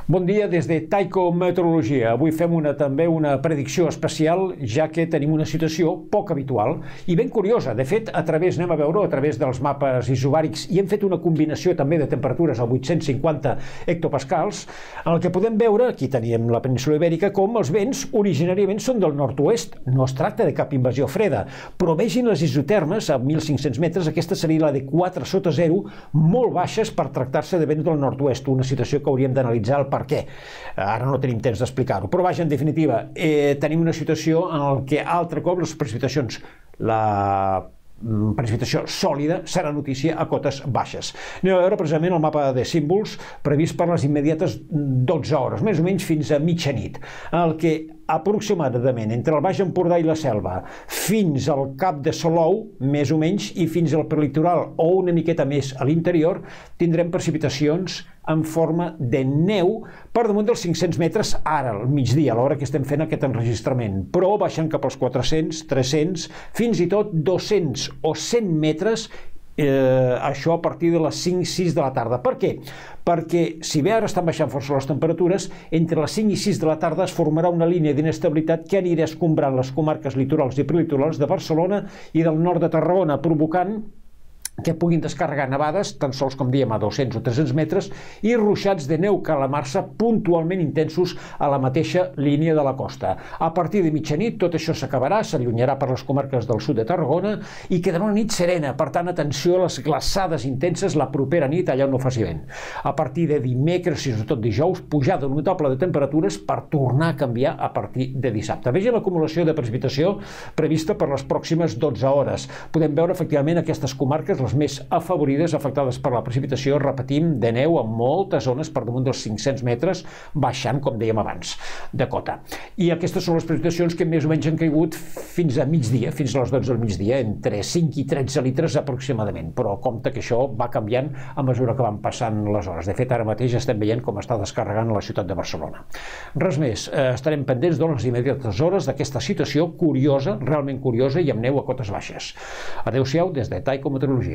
Bon dia des de Tyco Meteorologia. Avui fem també una predicció especial, ja que tenim una situació poc habitual i ben curiosa. De fet, anem a veure a través dels mapes isobàrics i hem fet una combinació també de temperatures a 850 hectopascals, en el que podem veure, aquí teníem la península Ibèrica, com els vents originàriament són del nord-oest. No es tracta de cap invasió freda, però vegin les isotermes a 1.500 metres, aquesta seria la de 4 sota 0, molt baixes per tractar-se de vents del nord-oest, una situació que hauríem d'analitzar el per què. Ara no tenim temps d'explicar-ho, però vaja, en definitiva, tenim una situació en la que altre cop les precipitacions, la precipitació sòlida serà notícia a cotes baixes. Anem a veure precisament el mapa de símbols previst per les immediates 12 hores, més o menys fins a mitjanit, en el que aproximadament entre el Baix Empordà i la Selva fins al Cap de Salou, més o menys, i fins al prelitoral o una miqueta més a l'interior, tindrem precipitacions en forma de neu per damunt dels 500 metres ara, al migdia, a l'hora que estem fent aquest enregistrament, però baixant cap als 400, 300, fins i tot 200 o 100 metres, això a partir de les 5-6 de la tarda. Per què? Perquè si bé ara estan baixant força les temperatures, entre les 5 i 6 de la tarda es formarà una línia d'inestabilitat que anirà escombrant les comarques litorals i prelitorals de Barcelona i del nord de Tarragona, provocant que puguin descarregar nevades, tan sols com diem a 200 o 300 metres, i ruixats de neu calamarsa puntualment intensos a la mateixa línia de la costa. A partir de mitjanit tot això s'acabarà, s'allunyarà per les comarques del sud de Tarragona i quedarà una nit serena, per tant atenció a les glaçades intenses la propera nit allà on no faci vent. A partir de dimecres i sobretot dijous, pujada notable de temperatures per tornar a canviar a partir de dissabte. Vegi l'acumulació de precipitació prevista per les pròximes 12 hores. Podem veure efectivament aquestes comarques, les més afavorides, afectades per la precipitació, repetim, de neu en moltes zones per damunt dels 500 metres, baixant, com dèiem abans, de cota. I aquestes són les precipitacions que més o menys han caigut fins a migdia, fins a les 12 del migdia, entre 5 i 13 litres aproximadament, però compte que això va canviant a mesura que van passant les hores. De fet, ara mateix estem veient com està descarregant la ciutat de Barcelona. Res més, estarem pendents de les immediates hores d'aquesta situació curiosa, realment curiosa, i amb neu a cotes baixes. Adéu-siau des de Tyco Meteorologia.